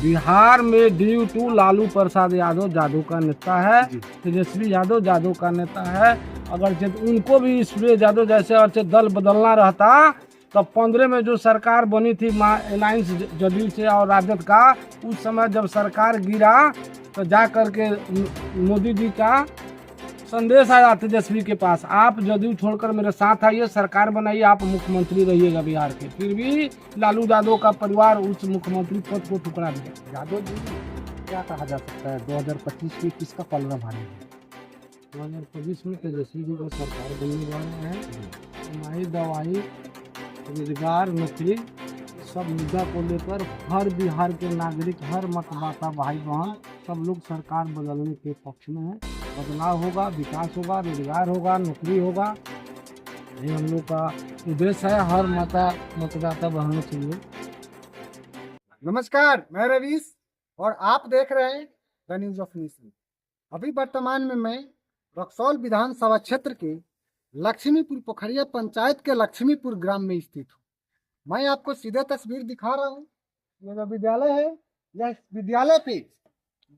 बिहार में due to Lalu Prasad Yadav जादू का नेता है, तेजस्वी यादव जादू का नेता है। अगर उनको भी सूर्य यादव जैसे और दल बदलना रहता तो 15 में जो सरकार बनी थी अलायंस जदयू से और राजद का, उस समय जब सरकार गिरा तो जा करके मोदी जी का संदेश आया तेजस्वी के पास, आप जदयू छोड़कर मेरे साथ आइए, सरकार बनाइए, आप मुख्यमंत्री रहिएगा बिहार के। फिर भी लालू यादव का परिवार उस मुख्यमंत्री पद को ठुकरा दिया। यादव जी, क्या कहा जा सकता है 2025 में किसका पलड़ा भारी है? 2025 में तेजस्वी जी को सरकार बनने जा रहे हैं। कमाई दवाई रोजगार नौकरी सब मुद्दा को लेकर हर बिहार के नागरिक, हर मतदाता भाई बहन सब लोग सरकार बदलने के पक्ष में है। बदलाव होगा, विकास होगा, रोजगार होगा, नौकरी होगा, ये हम लोग का उद्देश्य है हर मतदाता बहनों के लिए। नमस्कार, मैं रवीश और आप देख रहे हैं द न्यूज ऑफ नेशन। अभी वर्तमान में मैं रक्सौल विधानसभा क्षेत्र के लक्ष्मीपुर पोखरिया पंचायत के लक्ष्मीपुर ग्राम में स्थित हूँ। मैं आपको सीधे तस्वीर दिखा रहा हूँ। ये जो विद्यालय है, यह विद्यालय पे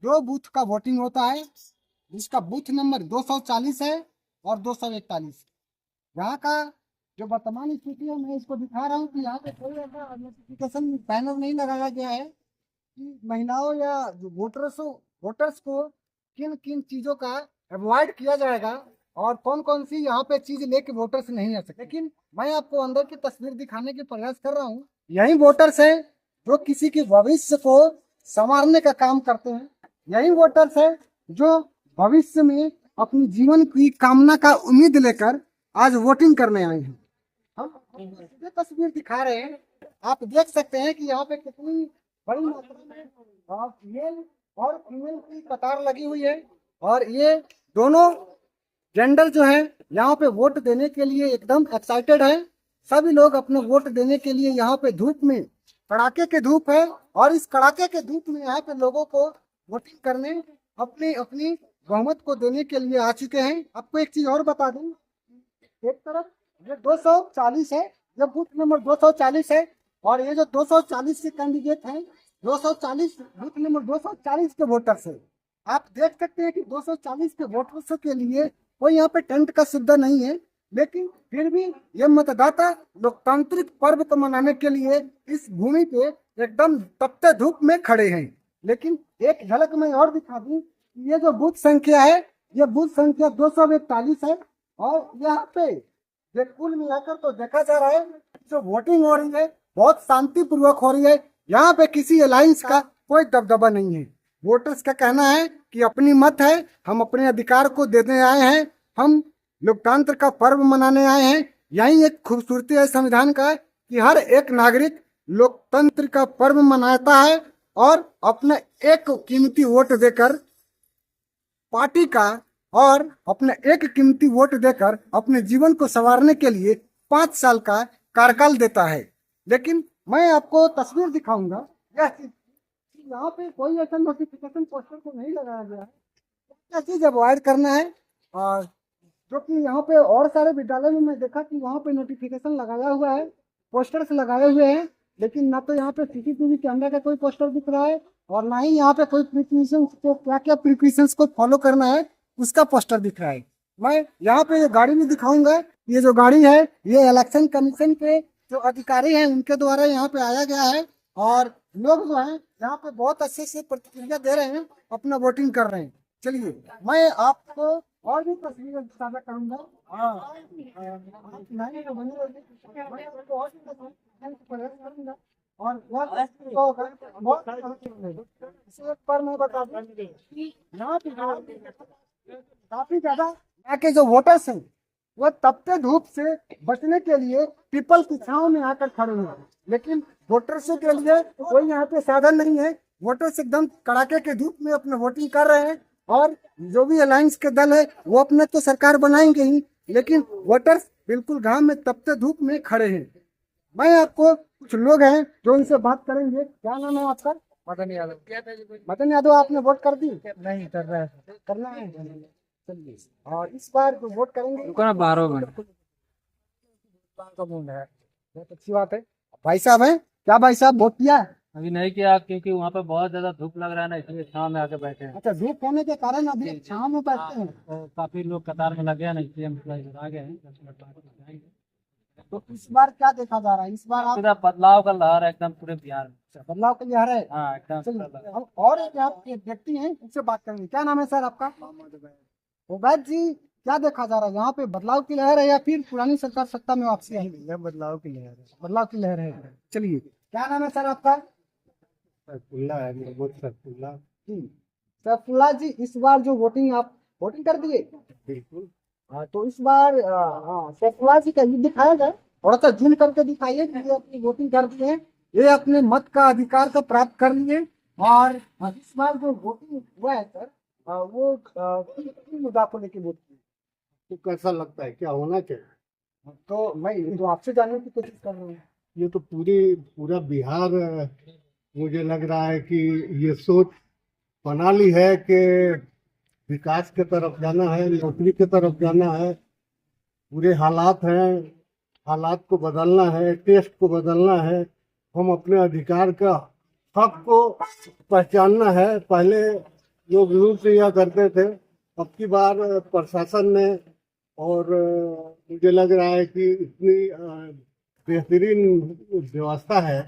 2 बूथ का वोटिंग होता है, जिसका बूथ नंबर 240 है और 241। यहाँ का जो वर्तमान स्थिति है, मैं इसको दिखा रहा हूँ कि यहाँ पे कोई ऐसा नोटिफिकेशन पैनल नहीं लगाया गया है कि महिलाओं या वोटर्स को किन किन चीज़ों का अवॉइड किया जाएगा और कौन कौन सी यहाँ पे चीज लेके वोटर्स नहीं आ सकते। लेकिन मैं आपको अंदर की तस्वीर दिखाने के प्रयास कर रहा हूँ। यही वोटर्स है जो किसी के भविष्य को संवारने का काम करते हैं। यही वोटर्स है जो भविष्य में अपनी जीवन की कामना का उम्मीद लेकर आज वोटिंग करने आए हैं। हम ये तस्वीर दिखा रहे हैं, आप देख सकते हैं कि यहाँ पे कितनी बड़ी मात्रा में मेल और फीमेल की कतार लगी हुई है और ये दोनों जेंडर जो है यहाँ पे वोट देने के लिए एकदम एक्साइटेड है। सभी लोग अपने वोट देने के लिए यहाँ पे धूप में, कड़ाके के धूप है और इस कड़ाके के धूप में यहाँ पे लोगों को वोटिंग करने अपनी अपनी बहुमत को देने के लिए आ चुके हैं। आपको एक चीज और बता दूं, एक तरफ ये 240 है, ये बूथ नंबर 240 है और ये जो 240 के कैंडिडेट हैं, 240 बूथ नंबर 240 के वोटर्स है। आप देख सकते हैं कि 240 के वोटर्स के लिए कोई यहाँ पे टेंट का सुविधा नहीं है, लेकिन फिर भी ये मतदाता लोकतांत्रिक पर्व को मनाने के लिए इस भूमि पे एकदम तपते धूप में खड़े हैं। लेकिन एक झलक मैं और दिखा दूं, ये जो बूथ संख्या है, ये बूथ संख्या 241 है और यहाँ पे ये कुल मिलाकर तो देखा जा रहा है जो वोटिंग हो रही है बहुत शांतिपूर्वक हो रही है। यहाँ पे किसी अलायंस का कोई दबदबा नहीं है। वोटर्स का कहना है कि अपनी मत है, हम अपने अधिकार को देने आए हैं, हम लोकतंत्र का पर्व मनाने आए हैं। यही एक खूबसूरती है संविधान का कि हर एक नागरिक लोकतंत्र का पर्व मनाता है और अपने एक कीमती वोट देकर पार्टी का और अपने एक कीमती वोट देकर अपने जीवन को संवारने के लिए 5 साल का कार्यकाल देता है। लेकिन मैं आपको तस्वीर दिखाऊंगा, यहाँ पे कोई ऐसा नोटिफिकेशन पोस्टर को नहीं लगाया गया है। क्या चीज अवॉइड करना है, और जो कि यहाँ पे और सारे विद्यालय में मैं देखा कि वहाँ पे नोटिफिकेशन लगाया हुआ है, पोस्टर्स लगाए हुए हैं, लेकिन ना तो यहाँ पे सीसीटीवी कैमरा का कोई पोस्टर दिख रहा है और ना ही यहाँ पे कोई प्रिकॉशंस को क्या क्या प्रिकॉशंस को फॉलो करना है उसका पोस्टर दिख रहा है। मैं यहाँ पे ये गाड़ी भी दिखाऊंगा। ये जो गाड़ी है ये इलेक्शन कमीशन के जो अधिकारी हैं उनके द्वारा यहाँ पे आया गया है और लोग जो है यहाँ पे बहुत अच्छे से प्रतिक्रिया दे रहे हैं, अपना वोटिंग कर रहे हैं। चलिए मैं आपको और भी तस्वीरें साझा करूंगा। और पर मैं बता दूं यहाँ पे काफी ज्यादा यहाँ के जो वोटर्स हैं वो तपते धूप से बचने के लिए पीपल की छांव में आकर खड़े हुए हैं, लेकिन वोटर्स के लिए कोई यहाँ पे साधन नहीं है। वोटर्स एकदम कड़ाके के धूप में अपने वोटिंग कर रहे हैं और जो भी अलायंस के दल है वो अपने तो सरकार बनाएंगे ही, लेकिन वोटर्स बिल्कुल घाम में तपते धूप में खड़े हैं। मैं आपको कुछ लोग हैं जो उनसे बात करेंगे। क्या नाम है आपका? मदन यादव। मदन यादव, आपने वोट कर दी? नहीं कर रहा है, करना है। चलिए, और इस बार जो वोट करेंगे 12 मिनट का मूड है, बहुत अच्छी बात है। भाई साहब हैं क्या? भाई साहब वोट किया है? अभी नहीं किया क्योंकि वहाँ पे बहुत ज्यादा धूप लग रहा है ना, इसलिए छाँव में आके बैठे हैं। अच्छा, धूप होने के कारण अभी छाँव में बैठते हैं। तो काफी लोग कतार में लगे हैं ना, इसलिए हम थोड़ा इधर आ गए हैं, 10 मिनट बाद जाएंगे। तो इस बार क्या देखा जा रहा है? इस बार आप पूरा बदलाव का लहर है एकदम पूरे बिहार में। बदलाव के लिए आ रहे हैं। हाँ एकदम चलिए, पूरा लहर। हम और एक आप एक व्यक्ति हैं, उनसे बात करेंगे। क्या नाम है सर आपका? उबैद जी, क्या देखा जा रहा है यहाँ पे? बदलाव की लहर है या फिर पुरानी सरकार सत्ता में वापसी आई? बदलाव की लहर है। बदलाव की लहर है। चलिए, क्या नाम है सर आपका? सरफुल्ला है, मोहम्मद सरफुल्ला। जी, सैफुल्लाह जी, इस बार जो वोटिंग, आप वोटिंग कर दिए? बिल्कुल। हाँ, तो इस बार हाँ, सैफुल्लाह जी का ये दिखाया जाए, थोड़ा सा जूम करके दिखाइए कि ये अपनी वोटिंग कर दिए हैं, ये अपने मत का अधिकार को प्राप्त कर लिए। और इस बार जो वोटिंग हुआ है सर, वो किन मुद्दा को लेके वोट किए? तो कैसा लगता है, क्या होना चाहिए? तो मैं तो आपसे जानने की कोशिश कर रहा हूँ। ये तो पूरा बिहार मुझे लग रहा है कि ये सोच बना ली है कि विकास की तरफ जाना है, नौकरी की तरफ जाना है। पूरे हालात हैं, हालात को बदलना है, टेस्ट को बदलना है। हम अपने अधिकार का हक को पहचानना है। पहले लोग लूट लिया करते थे, अब की बार प्रशासन ने और मुझे लग रहा है कि इतनी बेहतरीन व्यवस्था है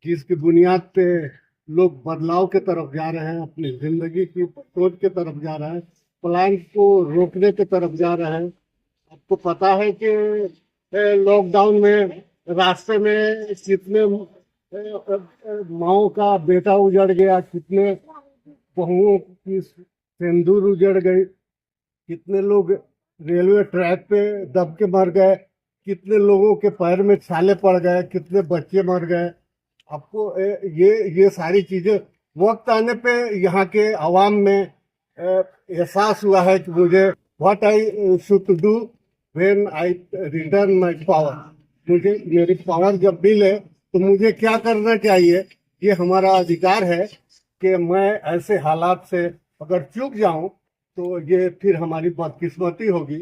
जिसकी बुनियाद पे लोग बदलाव के तरफ जा रहे हैं, अपनी जिंदगी की सोच के तरफ जा रहे हैं, पलायन को रोकने के तरफ जा रहे हैं। आपको पता है कि लॉकडाउन में रास्ते में कितने माओ का बेटा उजड़ गया, कितने बहुओं की सिंदूर उजड़ गई, कितने लोग रेलवे ट्रैक पे दब के मर गए, कितने लोगों के पैर में छाले पड़ गए, कितने बच्चे मर गए। आपको ये सारी चीजें वक्त आने पे यहाँ के आवाम में एहसास हुआ है कि मुझे what I should do when I return my power. मुझे मेरी पावर जब मिले तो मुझे क्या करना चाहिए। ये हमारा अधिकार है कि मैं ऐसे हालात से अगर चूक जाऊं तो ये फिर हमारी बदकिस्मती होगी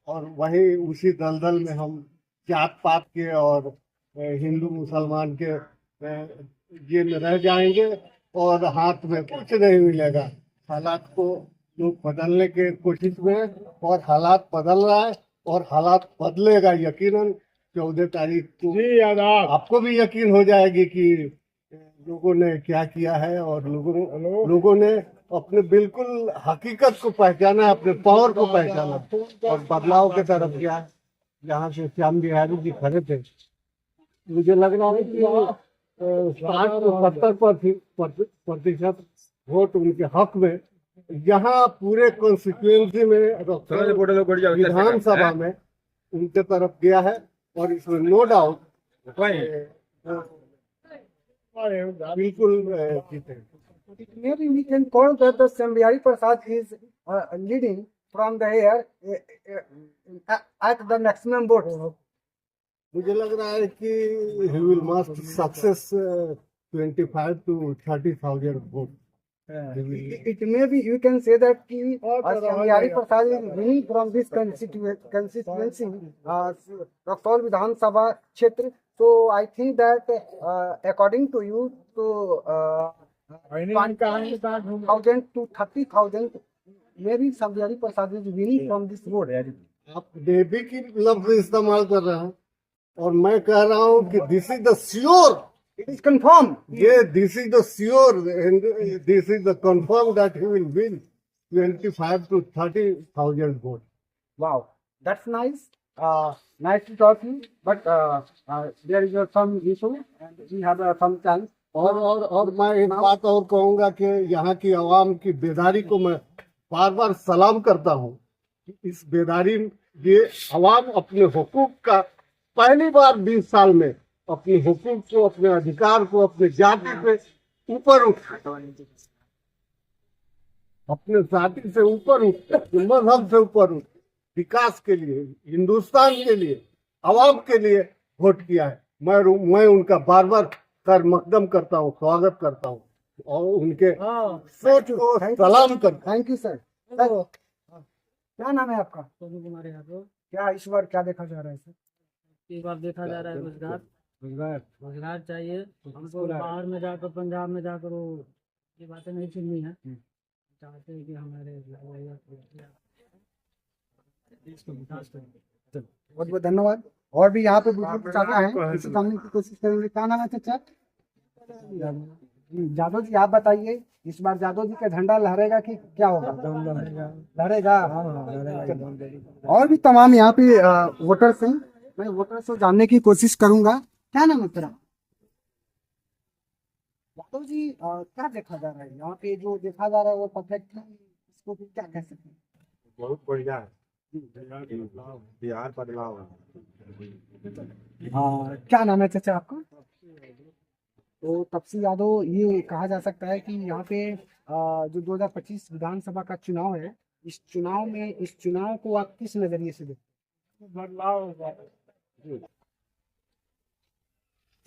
और वही उसी दलदल में हम जात पात के और हिंदू मुसलमान के ये में रह जाएंगे और हाथ में कुछ नहीं मिलेगा। हालात को लोग बदलने के कोशिश में, और हालात बदल रहा है और हालात बदलेगा यकीनन। 14 तारीख को आपको भी यकीन हो जाएगी कि लोगों ने क्या किया है और लोगों ने अपने बिल्कुल हकीकत को पहचाना, अपने पावर को पहचाना और बदलाव की तरफ गया। जहाँ से श्याम बिहारी जी खड़े थे, मुझे लग रहा है कि 60 से 70% वोट उनके हक में, यहाँ पूरे कॉन्स्टिट्यूएंसी में विधानसभा में उनके तरफ गया है और इसमें नो डाउट बिल्कुल जीते। Maybe we can call that the Sambiyari Prasad is leading from the air at the maximum vote. मुझे लग रहा है कि he will must success 25 to 30,000 votes. It may be, you can say that Sambiyari Prasad is winning from this constituency, Raxaul Vidhan Sabha Kshetra. So I think that according to you, to 20,000 to 30,000, maybe Sambiyari Prasad is winning from this vote. आप देवी की लफ्ज इस्तेमाल कर रहे हैं और मैं कह रहा हूँ कि this is the sure, It is confirmed. ये this is the sure and this is the confirm that he will win 25 to 30,000 votes. Wow, that's nice. Nice to talk to you, but there is some issue and we have some chance. और मैं एक बात और कहूंगा कि यहाँ की आवाम की बेदारी को मैं बार बार सलाम करता हूँ। इस बेदारी, ये आवाम अपने हुकूक का पहली बार 20 साल में अपने हुकूक को, अपने अधिकार को, अपने जाति से ऊपर उठ, अपने जाति से ऊपर उठ, मजहब से ऊपर उठ, विकास के लिए, हिंदुस्तान के लिए, आवाम के लिए वोट किया है। मैं उनका बार बार कर मकदम करता हूँ, स्वागत करता हूँ और उनके सोच को सलाम करता हूँ। Thank you sir. क्या नाम है आपका? सोनू कुमार यादव। क्या इस बार क्या देखा जा रहा है सर? इस बार देखा जा रहा है रोजगार रोजगार चाहिए हमको। बाहर में जाकर, पंजाब में जाकर वो ये बातें नहीं सुननी है। चाहते हैं कि हमारे देश को विकास करें। बहुत बहुत धन्यवाद। और भी यहाँ पे बुजुर्ग चाचा हैं, इसे जानने की कोशिश करेंगे। क्या नाम है चाचा? जी, जादव जी आप बताइए, इस बार जादव जी का झंडा लहरेगा कि क्या होगा? लहरेगा। और भी तमाम यहाँ पे वोटर्स हैं, मैं वोटर्स से जानने की कोशिश करूंगा। क्या नाम है तेरा? यादव जी, क्या देखा जा रहा है यहाँ पे? जो देखा जा रहा है वो परफेक्ट है, इसको फिर क्या कह सकते हैं? बहुत बढ़िया है, बिहार बदलाव है। हाँ, क्या नाम है चाचा आपका? तो तपसी यादव, ये कहा जा सकता है कि यहाँ पे जो 2025 विधानसभा का चुनाव है, इस चुनाव को आप किस नजरिए से देखते हैं? बदलाव।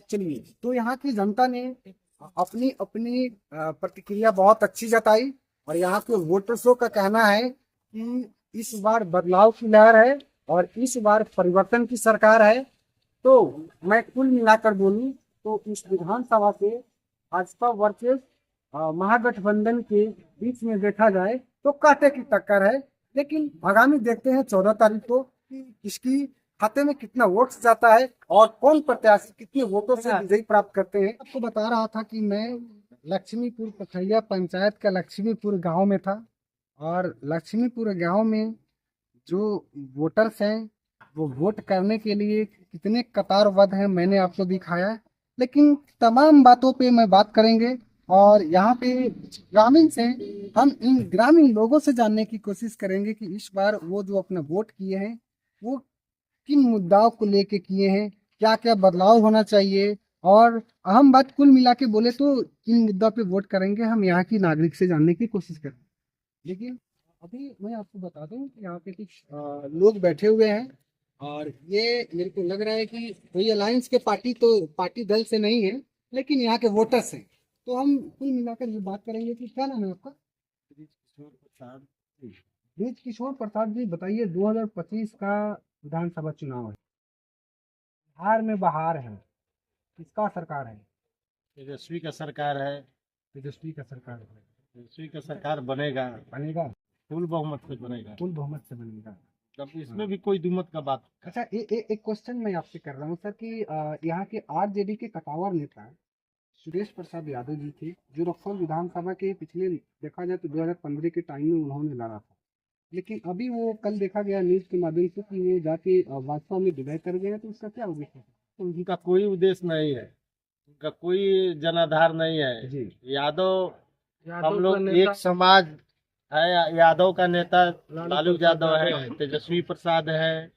चलिए, तो यहाँ की जनता ने अपनी अपनी प्रतिक्रिया बहुत अच्छी जताई, और यहाँ के वोटर्सों का कहना है कि इस बार बदलाव की लहर है और इस बार परिवर्तन की सरकार है। तो मैं कुल मिलाकर बोलूं तो इस विधानसभा से भाजपा वर्सेस महागठबंधन के बीच में देखा जाए तो कांटे की टक्कर है। लेकिन आगामी देखते हैं 14 तारीख को कि किसकी खाते में कितना वोट जाता है और कौन प्रत्याशी कितने वोटों से विजयी प्राप्त करते हैं। आपको बता रहा था कि मैं लक्ष्मीपुर पथरिया पंचायत का लक्ष्मीपुर गांव में था, और लक्ष्मीपुर गांव में जो वोटर्स हैं वो वोट करने के लिए कितने कतारबद्ध हैं मैंने आपको दिखाया है। लेकिन तमाम बातों पे मैं बात करेंगे, और यहाँ पे ग्रामीण से हम इन ग्रामीण लोगों से जानने की कोशिश करेंगे कि इस बार वो जो अपना वोट किए हैं वो किन मुद्दाओं को लेके किए हैं, क्या क्या बदलाव होना चाहिए, और अहम बात कुल मिला के बोले तो किन मुद्दों पे वोट करेंगे, हम यहाँ की नागरिक से जानने की कोशिश करेंगे। लेकिन अभी मैं आपको बता दूं कि यहाँ पे कुछ लोग बैठे हुए हैं, और ये मेरे को लग रहा है कि कोई अलायंस के पार्टी दल से नहीं है, लेकिन यहाँ के वोटर्स हैं। तो हम कुल मिलाकर ये बात करेंगे कि क्या नाम है आपका? ब्रिज किशोर प्रसाद जी, बताइए 2025 का विधानसभा चुनाव है, बिहार में बहार है, किसका सरकार है? तेजस्वी का सरकार है। तेजस्वी का सरकार है। तेजस्वी का सरकार बनेगा, बनेगा, फुल बहुमत से बनेगा। फुल बहुमत से बनेगा। तब इसमें भी कोई दुमत का बात। अच्छा, एक क्वेश्चन मैं आपसे कर रहा हूँ सर कि यहाँ के आरजेडी के कटावर नेता सुरेश प्रसाद यादव जी थे, जो रक्सौल विधानसभा के पिछले देखा जाए तो 2015 के टाइम में उन्होंने लड़ा था। लेकिन अभी वो कल देखा गया न्यूज के माध्यम से कि ये जाके भाजपा में विलय कर गए हैं, तो उसका क्या उद्देश्य है? उनका कोई उद्देश्य नहीं है, उनका कोई जनाधार नहीं है जी, यादव। हम का लोग नेता- एक समाज है। यादव का नेता लालू यादव है, तेजस्वी प्रसाद है।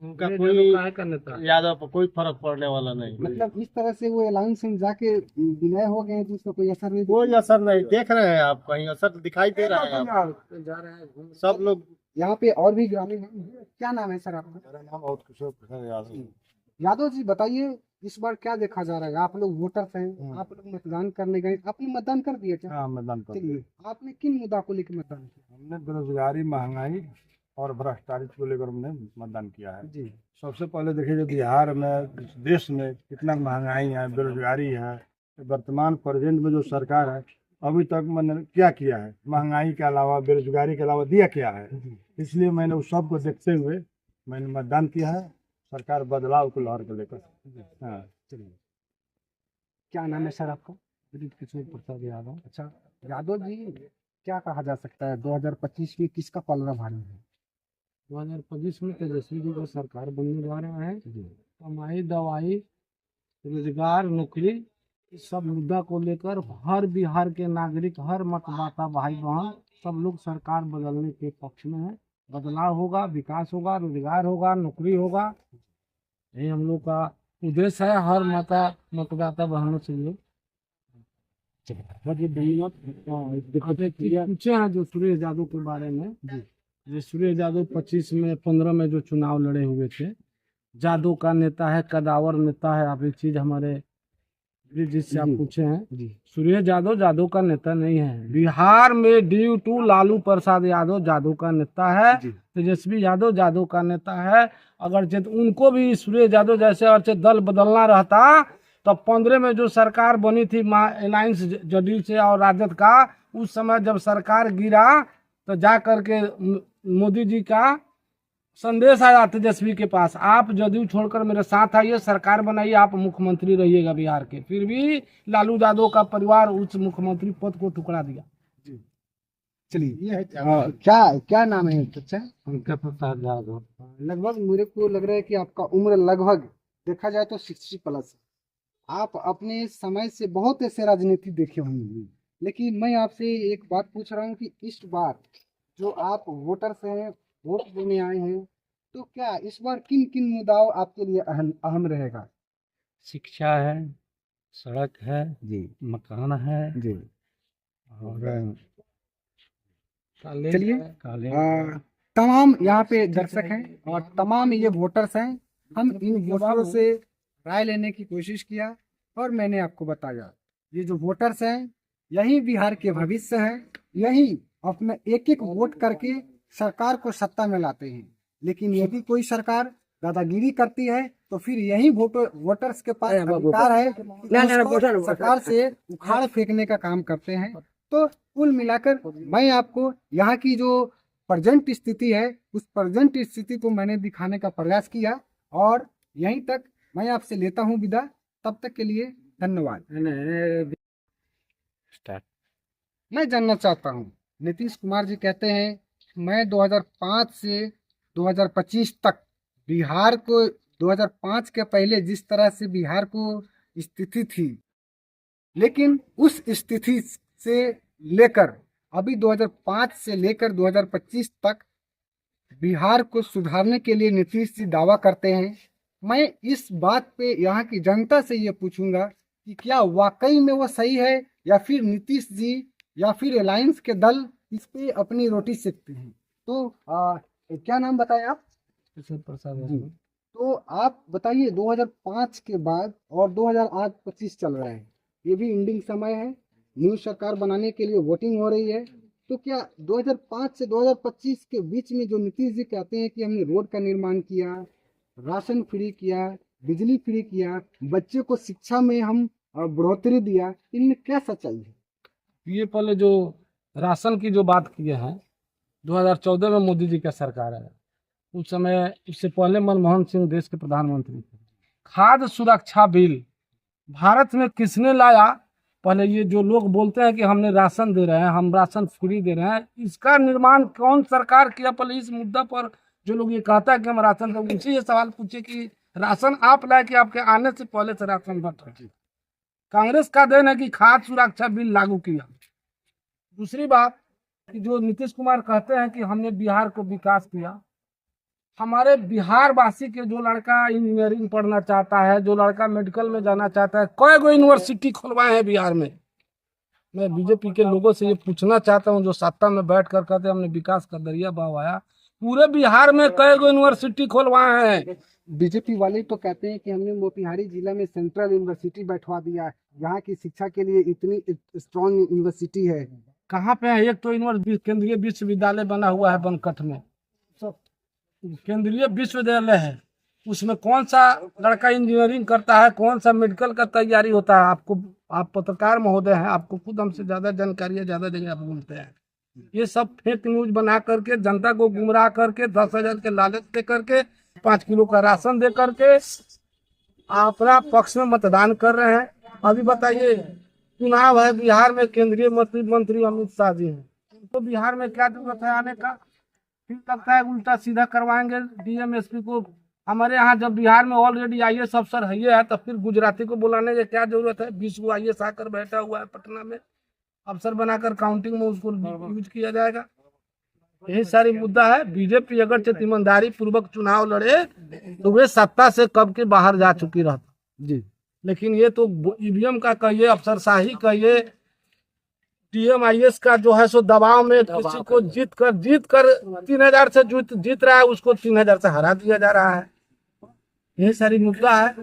उनका ये कोई यादव काहे का नेता है? यादव पर कोई फर्क पड़ने वाला नहीं। मतलब इस तरह से वो अलायंस में जाके विलय हो गए हैं, तो उसका कोई असर नहीं कोई असर नहीं देख रहे हैं आप, कहीं असर दिखाई दे रहा है आप? जा रहे हैं घूम- सब लोग। यहाँ पे और भी ग्रामीण हैं। क्या नाम है सर आपका? मेरा नाम बहुत किशोर प्रसाद यादव। यादव जी, बताइए इस बार क्या देखा जा रहा है? आप लोग वोटर्स हैं, आप लोग मतदान करने गए, आपने मतदान कर दिया क्या? हाँ, मतदान कर चलिए, आपने किन मुद्दा को लेकर मतदान किया? हमने बेरोजगारी, महंगाई और भ्रष्टाचार को लेकर हमने मतदान किया है। जी, सबसे पहले देखिए, जो बिहार में, इस देश में कितना महंगाई है, बेरोजगारी है। वर्तमान प्रेजेंट में जो सरकार है, अभी तक मैंने क्या किया है? महंगाई के अलावा, बेरोजगारी के अलावा दिया क्या है? इसलिए मैंने उस सब को देखते हुए मैंने मतदान किया है, सरकार बदलाव को लहर को लेकर। हाँ, चलिए, क्या नाम है सर आपका? ब्रिज किशोर प्रसाद यादव। अच्छा, यादव जी, क्या कहा जा सकता है 2025 में किसका पलड़ा भारी है? 2025 में तेजस्वी जी का सरकार बनने जा रहा है। कमाई, दवाई, रोजगार, नौकरी, इस सब मुद्दा को लेकर हर बिहार के नागरिक, हर मतदाता भाई बहन सब लोग सरकार बदलने के पक्ष में है। बदलाव होगा, विकास होगा, रोजगार होगा, नौकरी होगा, यही हम लोग का उद्देश्य है। हर मतदाता बहनों से ये पूछे हैं जो सुरेश यादव के बारे में। जो सुरेश यादव 25 में 15 में जो चुनाव लड़े हुए थे, जादव का नेता है, कदावर नेता है। आप एक चीज हमारे जिससे आप पूछे हैं, सुरेश यादव जादव का नेता नहीं है। बिहार में ड्यू टू लालू प्रसाद यादव जादव का नेता है, तेजस्वी यादव जादव का नेता है। अगर उनको भी सुरेश यादव जैसे और दल बदलना रहता तो 15 में जो सरकार बनी थी अलायंस जदयू से और राजद का, उस समय जब सरकार गिरा तो जा करके मोदी जी का संदेश आया तेजस्वी के पास, आप जदयू छोड़कर मेरे साथ आइए, सरकार बनाइए, आप मुख्यमंत्री रहिएगा बिहार के। फिर भी लालू यादव का परिवार उस मुख्यमंत्री पद को ठुकरा दिया। चलिए, ये है क्या नाम है चाचा? पंकज प्रसाद यादव। लगभग मेरे को लग रहा है कि आपका उम्र लगभग देखा जाए तो 60+ है। आप अपने समय से बहुत ऐसे राजनीति देखे होंगे, लेकिन मैं आपसे एक बात पूछ रहा हूँ कि इस बार जो आप वोटर से वोट देने आए हैं, तो क्या इस बार किन किन मुद्दाओं आपके लिए अहम रहेगा? शिक्षा है, सड़क है जी, मकान है जी। और चलिए, काले तमाम यहाँ पे दर्शक हैं और तमाम ये वोटर्स हैं। हम इन वोटरों से राय लेने की कोशिश किया और मैंने आपको बताया, ये जो वोटर्स हैं यही बिहार के भविष्य हैं, यही अपना एक एक वोट करके सरकार को सत्ता में लाते हैं। लेकिन यदि कोई सरकार दादागिरी करती है तो फिर यही वोटर्स के पास अधिकार है कि उसको सरकार से उखाड़ फेंकने का काम करते हैं। तो कुल मिलाकर मैं आपको यहाँ की जो प्रेजेंट स्थिति है, उस प्रेजेंट स्थिति को मैंने दिखाने का प्रयास किया और यहीं तक मैं आपसे लेता हूँ विदा। तब तक के लिए धन्यवाद। मैं जानना चाहता हूँ, नीतीश कुमार जी कहते हैं मैं 2005 से 2025 तक बिहार को 2005 के पहले जिस तरह से बिहार को स्थिति थी, लेकिन उस स्थिति से लेकर अभी 2005 से लेकर 2025 तक बिहार को सुधारने के लिए नीतीश जी दावा करते हैं। मैं इस बात पे यहाँ की जनता से ये पूछूंगा कि क्या वाकई में वो सही है या फिर नीतीश जी या फिर अलायंस के दल इस पे अपनी रोटी सेकते हैं। तो क्या नाम बताएं आप? प्रसाद। तो आप बताइए, 2005 के बाद और 2025 चल रहा है, ये भी एंडिंग समय है, न्यू सरकार बनाने के लिए वोटिंग हो रही है। तो क्या 2005 से 2025 के बीच में जो नीतीश जी कहते हैं कि हमने रोड का निर्माण किया, राशन फ्री किया, बिजली फ्री किया, बच्चे को शिक्षा में हम बढ़ोतरी दिया, इनमें क्या सच्चाई है? ये पहले जो राशन की जो बात किए हैं, 2014 में मोदी जी का सरकार है, उस समय इससे पहले मनमोहन सिंह देश के प्रधानमंत्री थे। खाद्य सुरक्षा बिल भारत में किसने लाया? पहले ये जो लोग बोलते हैं कि हमने राशन दे रहे हैं, हम राशन फ्री दे रहे हैं, इसका निर्माण कौन सरकार किया? पहले इस मुद्दा पर जो लोग ये कहता है कि हम राशन दें, उनसे ये सवाल पूछे कि राशन आप लाए कि आपके आने से पहले से राशन बंट रहा है? कांग्रेस का देन है कि खाद्य सुरक्षा बिल लागू किया। दूसरी बात कि जो नीतीश कुमार कहते हैं कि हमने बिहार को विकास किया, हमारे बिहार वासी के जो लड़का इंजीनियरिंग पढ़ना चाहता है, जो लड़का मेडिकल में जाना चाहता है, कई गो यूनिवर्सिटी खुलवाए हैं बिहार में। मैं बीजेपी के लोगों से ये पूछना चाहता हूँ जो सत्ता में बैठ कर कहते हमने विकास का दरिया बहाया, पूरे बिहार में कई गो यूनिवर्सिटी खुलवाए हैं। बीजेपी वाले तो कहते हैं कि हमने मोतिहारी जिला में सेंट्रल यूनिवर्सिटी बैठवा दिया, यहाँ की शिक्षा के लिए इतनी स्ट्रॉन्ग यूनिवर्सिटी है। कहाँ पे है? एक तो केंद्रीय विश्वविद्यालय बना हुआ है बनकट में, केंद्रीय विश्वविद्यालय है, उसमें कौन सा लड़का इंजीनियरिंग करता है, कौन सा मेडिकल का तैयारी होता है? आपको, आप पत्रकार महोदय हैं, आपको खुद हमसे ज्यादा जानकारी है, ज्यादा जगह आप बोलते हैं। ये सब फेक न्यूज बना करके जनता को गुमराह करके 10,000 के लालच दे करके 5 किलो का राशन दे करके अपना पक्ष में मतदान कर रहे हैं। अभी बताइए, चुनाव है बिहार में, केंद्रीय मंत्री अमित शाह जी हैं, तो बिहार में क्या जरूरत है आने का? फिर लगता है उल्टा सीधा करवाएंगे डीएम एसपी को। हमारे यहाँ जब बिहार में ऑलरेडी आईएएस अफसर है तो फिर गुजराती को बुलाने की क्या जरूरत है? 20 को आईएएस आकर बैठा हुआ है पटना में, अफसर बनाकर काउंटिंग में उसको यूज किया जाएगा। यही सारी मुद्दा है। बीजेपी अगर ईमानदारी पूर्वक चुनाव लड़े तो वे सत्ता से कब के बाहर जा चुकी रहता जी, लेकिन ये तो ईवीएम का कहिए, अफसरशाही कहिए, डीएम आईएएस का जो है सो दबाव में किसी को जीत कर 3000 से जीत रहा है, उसको 3000 से हरा दिया जा रहा है। यही सारी मुद्दा है।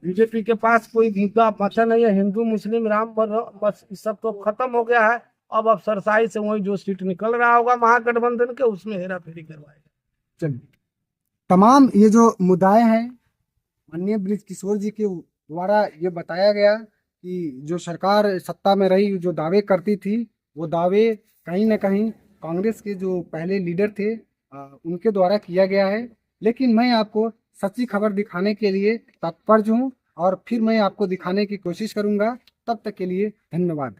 बीजेपी के पास कोई मुद्दा बचा नहीं है। हिंदू मुस्लिम राम बस ये सब तो खत्म हो गया है। अब अफसरशाही से वही जो सीट निकल रहा होगा महागठबंधन के, उसमें हेरा फेरी करवाएगा। चलिए, तमाम ये जो मुद्दाएं हैं माननीय बृज किशोर जी के द्वारा ये बताया गया कि जो सरकार सत्ता में रही जो दावे करती थी, वो दावे कहीं ना कहीं कांग्रेस के जो पहले लीडर थे उनके द्वारा किया गया है। लेकिन मैं आपको सच्ची खबर दिखाने के लिए तत्पर हूँ और फिर मैं आपको दिखाने की कोशिश करूँगा। तब तक के लिए धन्यवाद।